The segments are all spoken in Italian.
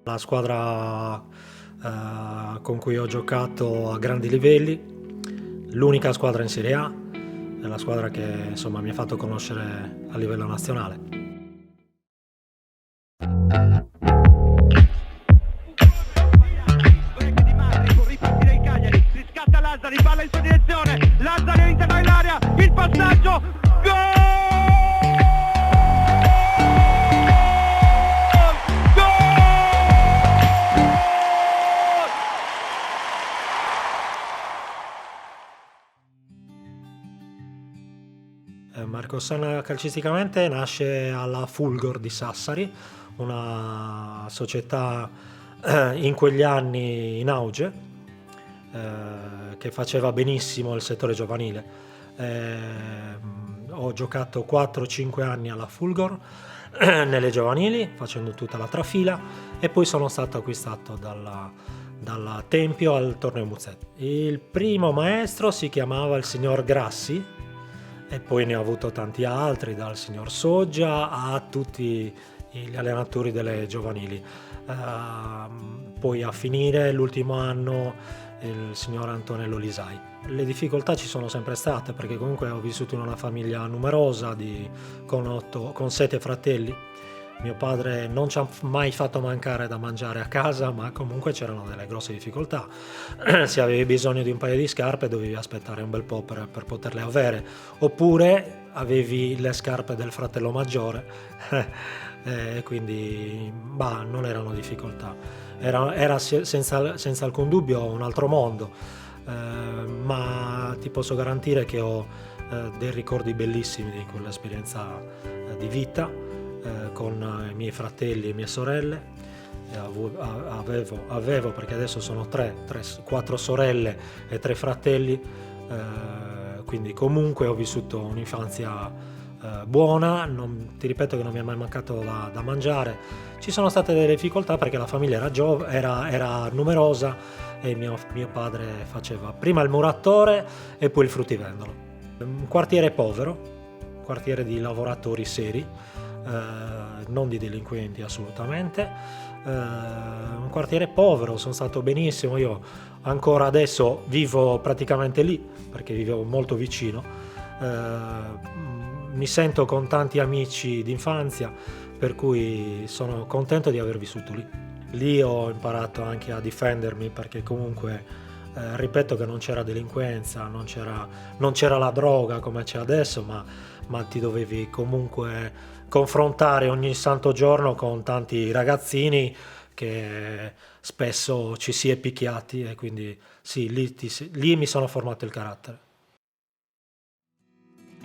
La squadra con cui ho giocato a grandi livelli, l'unica squadra in Serie A, è la squadra che insomma mi ha fatto conoscere a livello nazionale. Può ripartire il Cagliari, riscatta Lazzari, palla in sua direzione, Lazzari all'interno dell'area, il passaggio, gol! Marco Sanna calcisticamente nasce alla Fulgor di Sassari, una società in quegli anni in auge, che faceva benissimo il settore giovanile. Ho giocato 4-5 anni alla Fulgor nelle giovanili, facendo tutta la trafila, e poi sono stato acquistato dalla Tempio al Torneo Muzzetti. Il primo maestro si chiamava il signor Grassi, e poi ne ho avuto tanti altri, dal signor Soggia a tutti gli allenatori delle giovanili. Poi a finire l'ultimo anno il signor Antonello Lisai. Le difficoltà ci sono sempre state, perché comunque ho vissuto in una famiglia numerosa con 7 fratelli. Mio padre non ci ha mai fatto mancare da mangiare a casa, ma comunque c'erano delle grosse difficoltà. Se avevi bisogno di un paio di scarpe dovevi aspettare un bel po' per poterle avere, oppure avevi le scarpe del fratello maggiore, quindi non erano difficoltà. Era senza alcun dubbio un altro mondo, ma ti posso garantire che ho dei ricordi bellissimi di quell'esperienza di vita, con i miei fratelli e mie sorelle. Avevo, perché adesso sono 4 sorelle e 3 fratelli, quindi comunque ho vissuto un'infanzia buona. Ti ripeto che non mi è mai mancato da mangiare. Ci sono state delle difficoltà perché la famiglia era numerosa e mio padre faceva prima il muratore e poi il fruttivendolo. Un quartiere povero, quartiere di lavoratori seri, non di delinquenti assolutamente, un quartiere povero. Sono stato benissimo, io ancora adesso vivo praticamente lì perché vivevo molto vicino, mi sento con tanti amici d'infanzia, per cui sono contento di aver vissuto lì. Lì ho imparato anche a difendermi, perché comunque ripeto che non c'era delinquenza, non c'era la droga come c'è adesso, ma ti dovevi comunque confrontare ogni santo giorno con tanti ragazzini che spesso ci si è picchiati, e quindi sì, lì mi sono formato il carattere.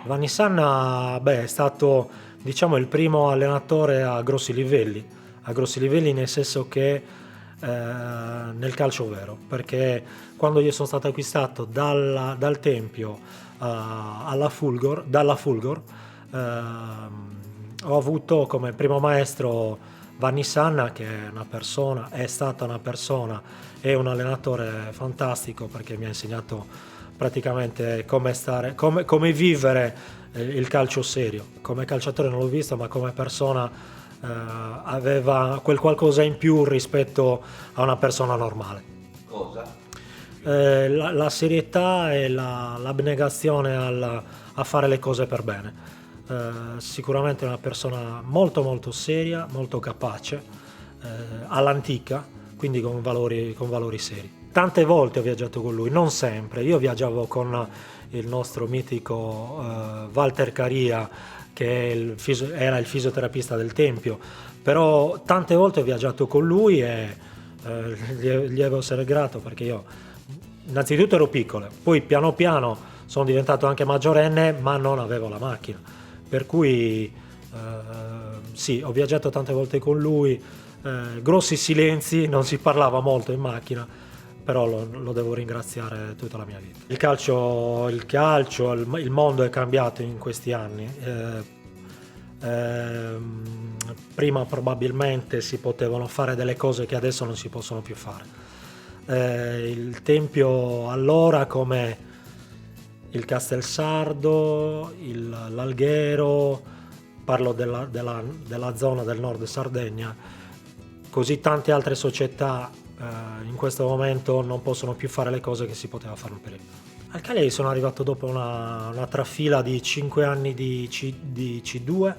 Vanni Sanna, è stato, diciamo, il primo allenatore a grossi livelli nel senso che nel calcio vero, perché quando io sono stato acquistato dal Tempio dalla Fulgor, ho avuto come primo maestro Vanni Sanna, che è stata una persona e un allenatore fantastico, perché mi ha insegnato praticamente come vivere il calcio serio. Come calciatore non l'ho visto, ma come persona aveva quel qualcosa in più rispetto a una persona normale. Cosa? La serietà e l'abnegazione a fare le cose per bene. Sicuramente è una persona molto molto seria, molto capace, all'antica, quindi con valori seri. Tante volte ho viaggiato con lui, non sempre. Io viaggiavo con il nostro mitico Walter Caria, che era il fisioterapista del Tempio, però tante volte ho viaggiato con lui e gli devo essere grato, perché io innanzitutto ero piccolo, poi piano piano sono diventato anche maggiorenne, ma non avevo la macchina, per cui sì, ho viaggiato tante volte con lui, grossi silenzi, non si parlava molto in macchina, però lo devo ringraziare tutta la mia vita. Il mondo è cambiato in questi anni. Prima probabilmente si potevano fare delle cose che adesso non si possono più fare. Il Tempio allora, come il Castelsardo, l'Alghero, parlo della zona del nord Sardegna, così tante altre società in questo momento non possono più fare le cose che si poteva fare prima. Al Cagliari sono arrivato dopo una trafila di 5 anni di C2,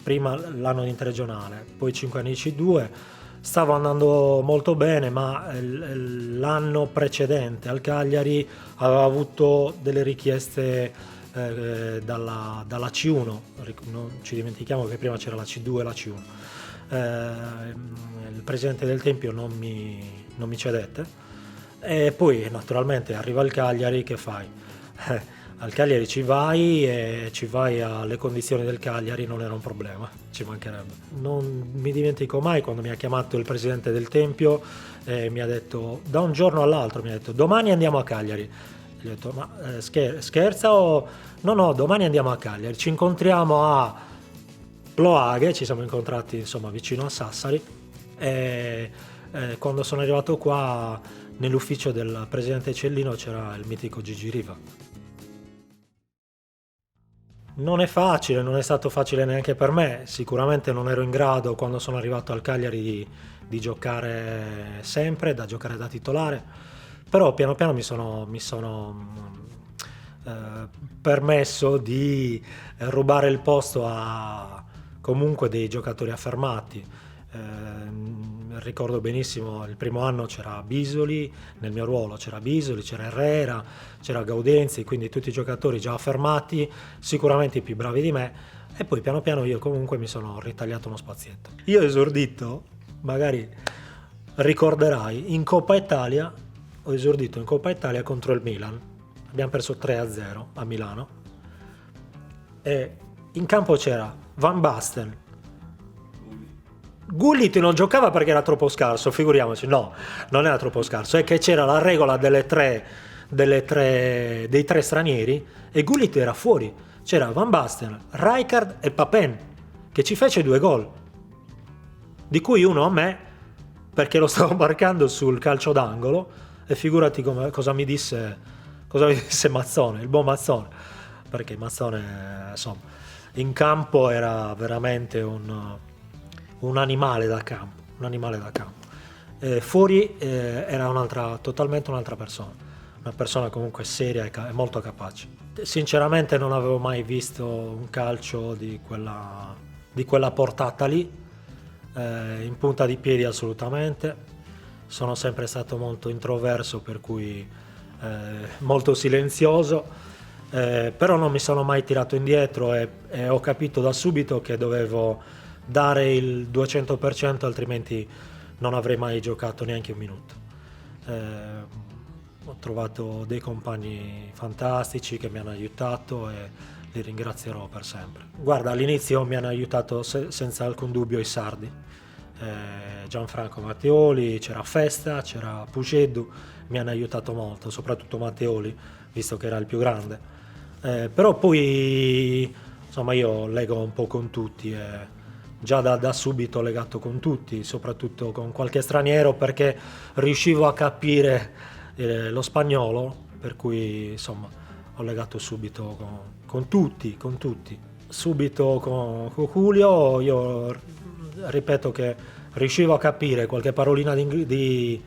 prima l'anno di interregionale, poi 5 anni di C2. Stavo andando molto bene, ma l'anno precedente al Cagliari aveva avuto delle richieste dalla C1. Non ci dimentichiamo che prima c'era la C2 e la C1. Il presidente del Tempio non mi cedette, e poi naturalmente arriva il Cagliari, che fai? Al Cagliari ci vai e ci vai alle condizioni del Cagliari, non era un problema, ci mancherebbe. Non mi dimentico mai quando mi ha chiamato il presidente del Tempio e mi ha detto, da un giorno all'altro, mi ha detto domani andiamo a Cagliari. Gli ho detto, ma scherza o... No, domani andiamo a Cagliari, ci incontriamo a Ploaghe, ci siamo incontrati insomma vicino a Sassari, e quando sono arrivato qua nell'ufficio del presidente Cellino c'era il mitico Gigi Riva. Non è facile, non è stato facile neanche per me, sicuramente non ero in grado quando sono arrivato al Cagliari di giocare sempre, da giocare da titolare, però piano piano mi sono permesso di rubare il posto a comunque dei giocatori affermati. Ricordo benissimo il primo anno c'era Bisoli, nel mio ruolo c'era Bisoli, c'era Herrera, c'era Gaudenzi, quindi tutti i giocatori già affermati, sicuramente i più bravi di me, e poi piano piano io comunque mi sono ritagliato uno spazietto. Io ho esordito, magari ricorderai, in Coppa Italia, ho esordito in Coppa Italia contro il Milan, abbiamo perso 3-0 a Milano, e in campo c'era Van Basten. Gullit non giocava perché era troppo scarso, figuriamoci, no, non era troppo scarso, è che c'era la regola dei tre stranieri e Gullit era fuori. C'era Van Basten, Rijkaard e Papen, che ci fece 2 gol, di cui uno a me perché lo stavo marcando sul calcio d'angolo, e figurati cosa mi disse Mazzone, il buon Mazzone, perché Mazzone insomma in campo era veramente un animale da campo, fuori era totalmente un'altra persona, una persona comunque seria e molto capace. Sinceramente non avevo mai visto un calcio di quella portata lì, in punta di piedi assolutamente. Sono sempre stato molto introverso, per cui molto silenzioso, però non mi sono mai tirato indietro e ho capito da subito che dovevo dare il 200%, altrimenti non avrei mai giocato neanche un minuto. Ho trovato dei compagni fantastici che mi hanno aiutato e li ringrazierò per sempre. Guarda, all'inizio mi hanno aiutato senza alcun dubbio i sardi, Gianfranco Matteoli, c'era Festa, c'era Puceddu, mi hanno aiutato molto, soprattutto Matteoli, visto che era il più grande. Però poi insomma io lego un po' con tutti, già da subito ho legato con tutti, soprattutto con qualche straniero, perché riuscivo a capire lo spagnolo, per cui insomma ho legato subito con tutti. Subito con Julio io ripeto che riuscivo a capire qualche parolina di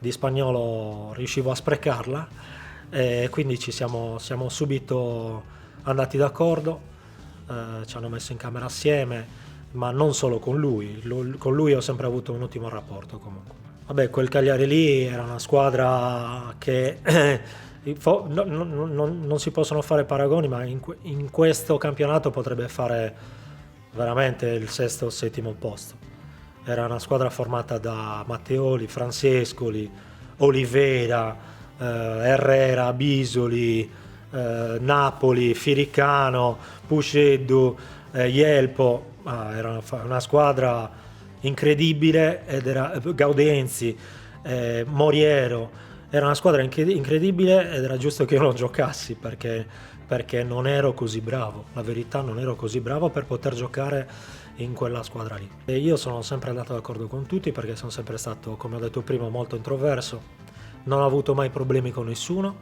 spagnolo, riuscivo a sprecarla, e quindi ci siamo subito andati d'accordo, ci hanno messo in camera assieme, ma non solo con lui ho sempre avuto un ottimo rapporto comunque. Vabbè, quel Cagliari lì era una squadra che non si possono fare paragoni, ma in questo campionato potrebbe fare veramente il 6º o 7º posto. Era una squadra formata da Matteoli, Francescoli, Olivera, Herrera, Bisoli, Napoli, Firicano, Puceddu, Jelpo. Era una squadra incredibile, ed era Gaudenzi, Moriero. Era una squadra incredibile, ed era giusto che io non giocassi perché non ero così bravo. La verità, non ero così bravo per poter giocare in quella squadra lì. E io sono sempre andato d'accordo con tutti, perché sono sempre stato, come ho detto prima, molto introverso. Non ho avuto mai problemi con nessuno.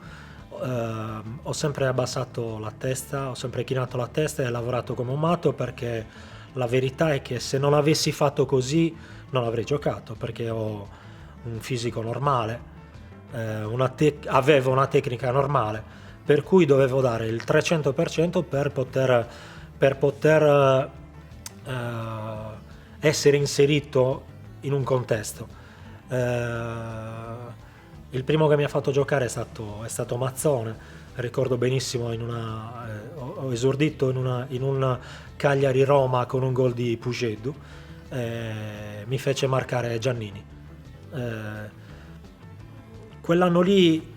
Ho sempre abbassato la testa, ho sempre chinato la testa e lavorato come un matto, perché la verità è che se non avessi fatto così non avrei giocato perché ho un fisico normale, avevo una tecnica normale, per cui dovevo dare il 300% per poter essere inserito in un contesto. Il primo che mi ha fatto giocare è stato Mazzone. Ricordo benissimo, ho esordito in un Cagliari-Roma con un gol di Pujeddu, mi fece marcare Giannini. Quell'anno lì,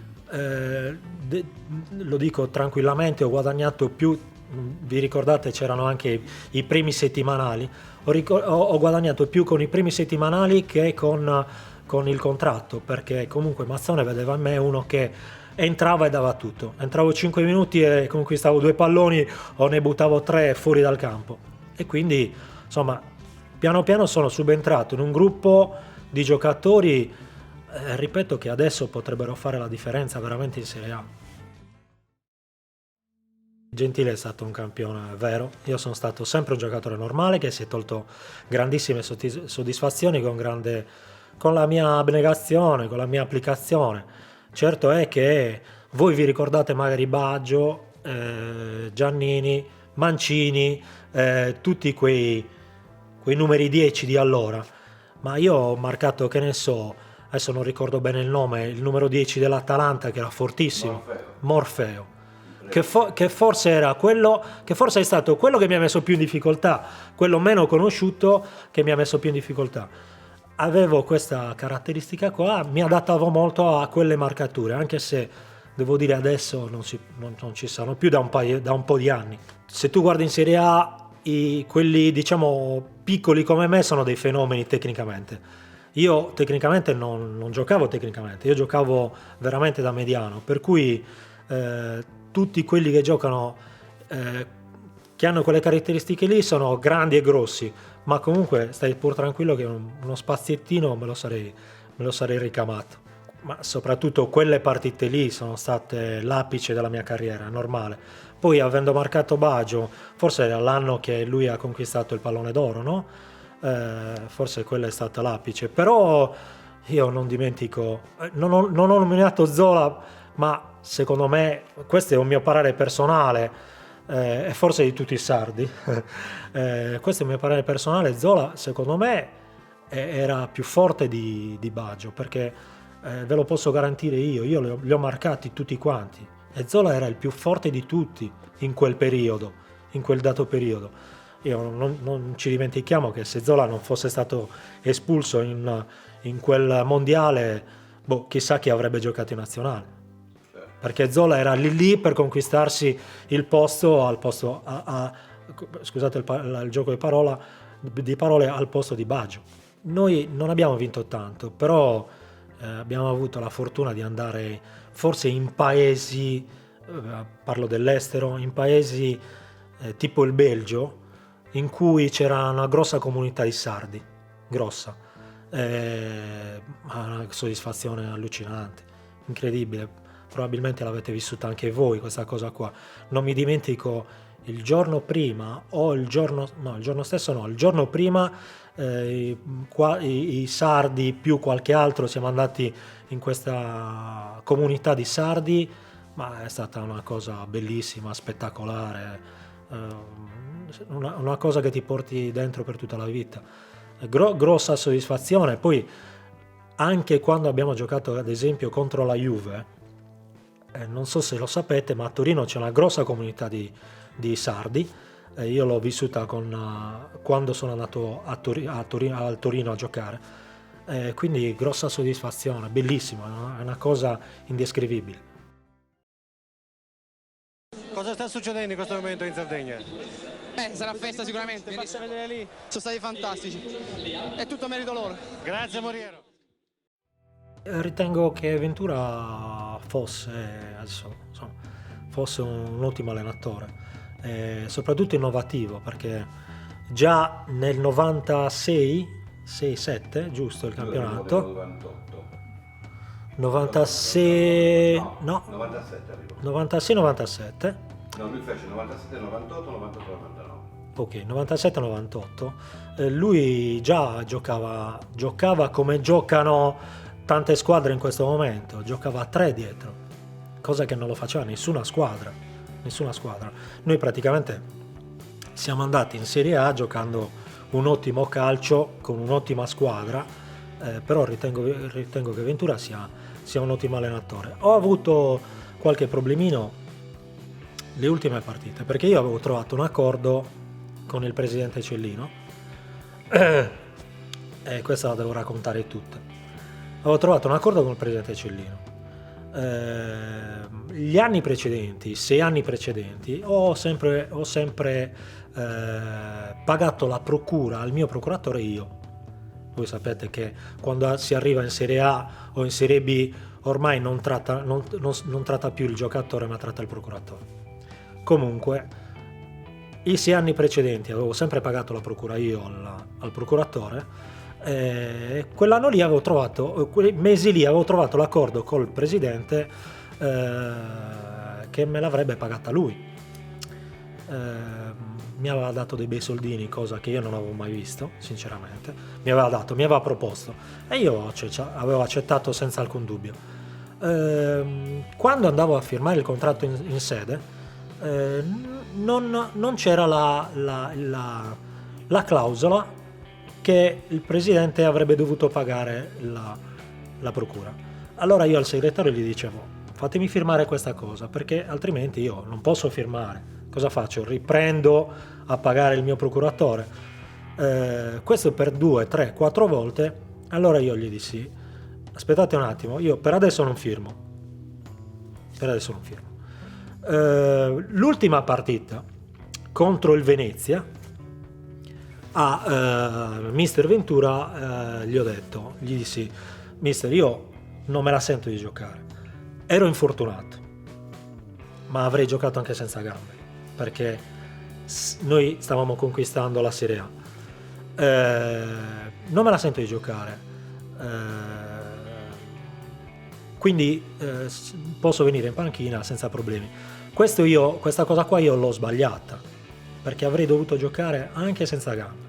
lo dico tranquillamente, ho guadagnato più, vi ricordate c'erano anche i primi settimanali, ho guadagnato più con i primi settimanali che con il contratto, perché comunque Mazzone vedeva in me uno che entrava e dava tutto. Entravo 5 minuti e conquistavo 2 palloni o ne buttavo 3 fuori dal campo. E quindi, insomma, piano piano sono subentrato in un gruppo di giocatori, ripeto, che adesso potrebbero fare la differenza veramente in Serie A. Gentile è stato un campione vero, io sono stato sempre un giocatore normale che si è tolto grandissime soddisfazioni con la mia abnegazione, con la mia applicazione. Certo è che voi vi ricordate magari Baggio, Giannini, Mancini, tutti quei numeri 10 di allora, ma io ho marcato, che ne so, adesso non ricordo bene il nome, il numero 10 dell'Atalanta che era fortissimo, Morfeo. Che forse era quello, che forse è stato quello che mi ha messo più in difficoltà, quello meno conosciuto che mi ha messo più in difficoltà. Avevo questa caratteristica qua, mi adattavo molto a quelle marcature, anche se devo dire adesso non ci sono più da un po' di anni. Se tu guardi in Serie A, quelli diciamo piccoli come me sono dei fenomeni tecnicamente. Io tecnicamente non giocavo tecnicamente, io giocavo veramente da mediano, per cui tutti quelli che giocano, che hanno quelle caratteristiche lì, sono grandi e grossi, ma comunque stai pur tranquillo che uno spaziettino me lo sarei ricamato. Ma soprattutto quelle partite lì sono state l'apice della mia carriera, normale. Poi, avendo marcato Baggio, forse era l'anno che lui ha conquistato il pallone d'oro, no? Forse quella è stata l'apice, però io non dimentico, non ho nominato Zola, ma secondo me, questo è un mio parere personale, e forse di tutti i sardi, questo è il mio parere personale. Zola secondo me era più forte di Baggio, perché ve lo posso garantire io li ho marcati tutti quanti, e Zola era il più forte di tutti in quel periodo, in quel dato periodo. Non ci dimentichiamo che se Zola non fosse stato espulso in quel mondiale, chissà chi avrebbe giocato in nazionale, perché Zola era lì per conquistarsi il posto scusate il gioco di parole, al posto di Baggio. Noi non abbiamo vinto tanto, però abbiamo avuto la fortuna di andare forse in paesi, parlo dell'estero, in paesi tipo il Belgio, in cui c'era una grossa comunità di sardi, grossa, una soddisfazione allucinante, incredibile. Probabilmente l'avete vissuta anche voi questa cosa qua. Non mi dimentico il giorno prima il giorno prima i sardi più qualche altro siamo andati in questa comunità di sardi, ma è stata una cosa bellissima, spettacolare, una cosa che ti porti dentro per tutta la vita. Grossa soddisfazione. Poi anche quando abbiamo giocato ad esempio contro la Juve, non so se lo sapete, ma a Torino c'è una grossa comunità di sardi. Io l'ho vissuta quando sono andato al Torino a giocare. Quindi grossa soddisfazione, bellissima, no? È una cosa indescrivibile. Cosa sta succedendo in questo momento in Sardegna? Sarà festa sicuramente, basta vedere lì, sono stati fantastici, è tutto merito loro. Grazie Moriero. Ritengo che Ventura fosse un ottimo allenatore, soprattutto innovativo, perché già nel 96-7, giusto il campionato? 96, no, 97 arrivò. 96-97. No, lui fece 97, 98, 99. Ok, 97-98, lui già giocava come giocano tante squadre in questo momento, giocava a 3 dietro, cosa che non lo faceva nessuna squadra. Noi praticamente siamo andati in Serie A giocando un ottimo calcio con un'ottima squadra, però ritengo che Ventura sia un ottimo allenatore. Ho avuto qualche problemino le ultime partite, perché io avevo trovato un accordo con il presidente Cellino, e questa la devo raccontare tutta. Avevo trovato un accordo con il presidente Cellino. Gli anni precedenti, 6 anni precedenti, ho sempre pagato la procura al mio procuratore io. Voi sapete che quando si arriva in Serie A o in Serie B ormai non tratta più il giocatore, ma tratta il procuratore. Comunque, i 6 anni precedenti avevo sempre pagato la procura io al procuratore. Quell'anno lì quei mesi lì avevo trovato l'accordo col presidente che me l'avrebbe pagata lui. Mi aveva dato dei bei soldini, cosa che io non avevo mai visto, sinceramente. Mi aveva proposto e io avevo accettato senza alcun dubbio. Quando andavo a firmare il contratto in sede, non c'era la clausola che il presidente avrebbe dovuto pagare la procura. Allora io al segretario gli dicevo: fatemi firmare questa cosa, perché altrimenti io non posso firmare. Cosa faccio? Riprendo a pagare il mio procuratore? Questo per 2, 3, 4 volte. Allora io gli dissi: aspettate un attimo, io per adesso non firmo. L'ultima partita contro il Venezia, a Mister Ventura gli dissi: Mister, io non me la sento di giocare, ero infortunato, ma avrei giocato anche senza gambe, perché noi stavamo conquistando la Serie A. Non me la sento di giocare, quindi posso venire in panchina senza problemi. Questa cosa qua io l'ho sbagliata, perché avrei dovuto giocare anche senza gambe.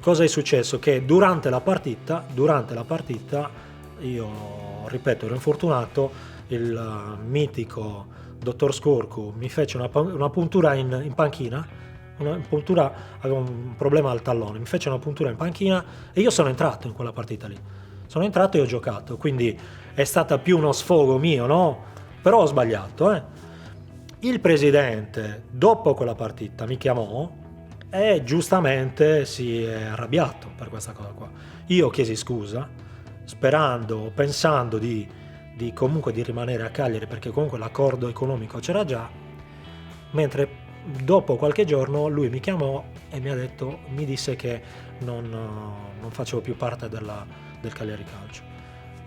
Cosa è successo? Che durante la partita io, ripeto, ero infortunato, il mitico dottor Scorcu mi fece una puntura in panchina, aveva un problema al tallone, mi fece una puntura in panchina e io sono entrato in quella partita lì. Sono entrato e ho giocato, quindi è stata più uno sfogo mio, no? Però ho sbagliato, Il presidente, dopo quella partita, mi chiamò e giustamente si è arrabbiato per questa cosa qua. Io chiesi scusa, pensando di comunque di rimanere a Cagliari, perché comunque l'accordo economico c'era già, mentre dopo qualche giorno lui mi chiamò e mi disse che non facevo più parte del Cagliari Calcio.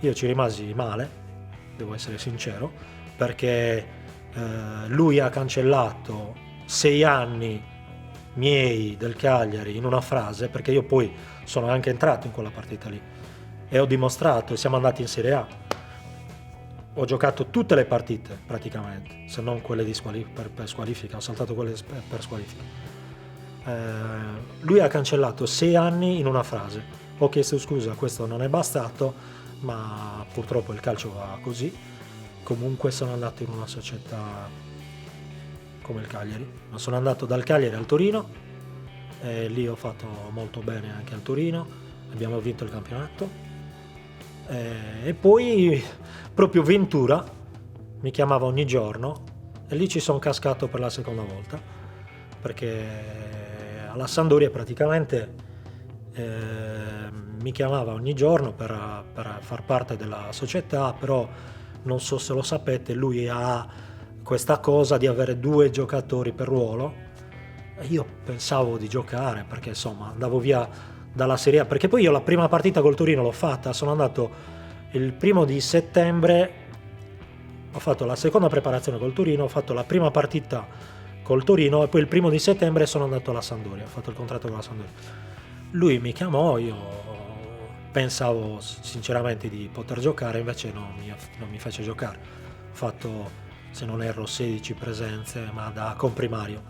Io ci rimasi male, devo essere sincero, perché lui ha cancellato 6 anni miei del Cagliari in una frase, perché io poi sono anche entrato in quella partita lì e ho dimostrato, siamo andati in Serie A, ho giocato tutte le partite praticamente, se non quelle per squalifica, ho saltato quelle per squalifica. Lui ha cancellato 6 anni in una frase. Ho chiesto scusa, questo non è bastato, ma purtroppo il calcio va così. Comunque sono andato in una società come il Cagliari, ma sono andato dal Cagliari al Torino e lì ho fatto molto bene anche al Torino, abbiamo vinto il campionato e poi proprio Ventura mi chiamava ogni giorno e lì ci sono cascato per la seconda volta, perché alla Sampdoria praticamente mi chiamava ogni giorno per far parte della società, però non so se lo sapete, lui ha questa cosa di avere 2 giocatori per ruolo e io pensavo di giocare, perché insomma andavo via dalla Serie A, perché poi io la prima partita col Torino l'ho fatta, sono andato il 1 settembre, ho fatto la seconda preparazione col Torino, ho fatto la prima partita col Torino e poi il 1 settembre sono andato alla Sampdoria, ho fatto il contratto con la Sampdoria. Lui mi chiamò, io pensavo sinceramente di poter giocare, invece non mi fece giocare. Ho fatto, se non erro, 16 presenze, ma da comprimario.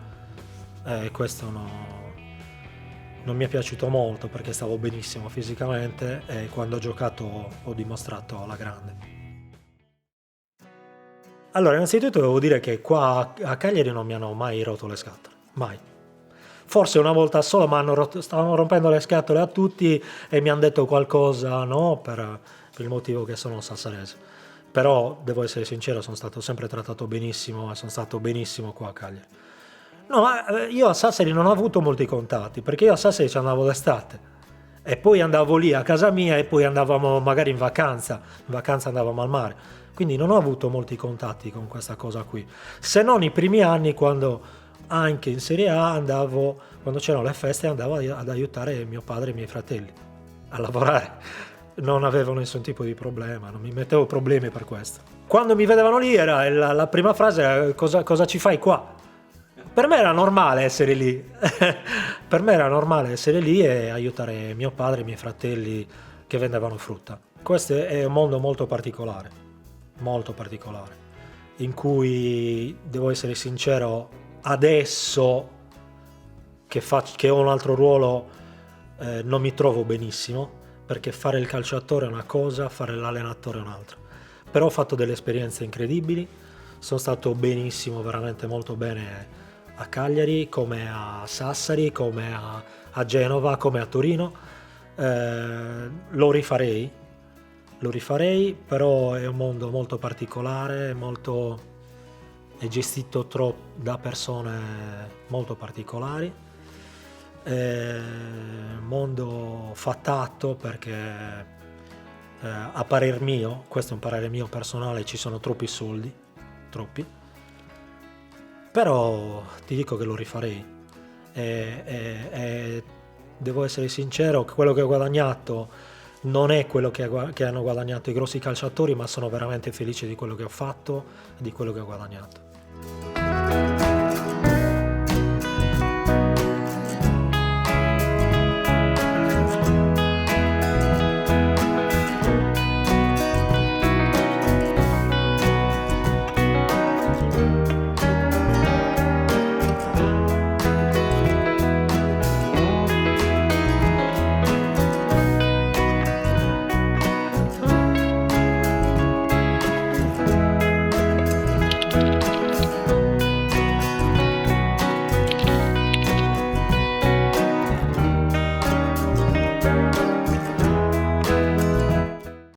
Questo non mi è piaciuto molto perché stavo benissimo fisicamente e quando ho giocato ho dimostrato alla grande. Allora, innanzitutto devo dire che qua a Cagliari non mi hanno mai rotto le scatole, mai. Forse una volta sola stavano rompendo le scatole a tutti e mi hanno detto qualcosa, no, per il motivo che sono sassarese. Però, devo essere sincero, sono stato sempre trattato benissimo e sono stato benissimo qua a Cagliari. No, ma io a Sassari non ho avuto molti contatti, perché io a Sassari ci andavo d'estate. E poi andavo lì a casa mia e poi andavamo magari in vacanza andavamo al mare. Quindi non ho avuto molti contatti con questa cosa qui. Se non i primi anni quando anche in Serie A andavo, quando c'erano le feste andavo ad aiutare mio padre e i miei fratelli a lavorare. Non avevo nessun tipo di problema, non mi mettevo problemi per questo. Quando mi vedevano lì era la prima frase: cosa ci fai qua? Per me era normale essere lì. Per me era normale essere lì e aiutare mio padre e i miei fratelli che vendevano frutta. Questo è un mondo molto particolare, in cui, devo essere sincero, adesso che ho un altro ruolo non mi trovo benissimo, perché fare il calciatore è una cosa, fare l'allenatore è un'altra. Però ho fatto delle esperienze incredibili, sono stato benissimo, veramente molto bene a Cagliari, come a Sassari, come a Genova, come a Torino. Lo rifarei, però è un mondo molto particolare, è gestito da persone molto particolari. Mondo fatato perché a parer mio, questo è un parere mio personale, ci sono troppi soldi, troppi. Però ti dico che lo rifarei e devo essere sincero che quello che ho guadagnato non è quello che hanno guadagnato i grossi calciatori, ma sono veramente felice di quello che ho fatto e di quello che ho guadagnato.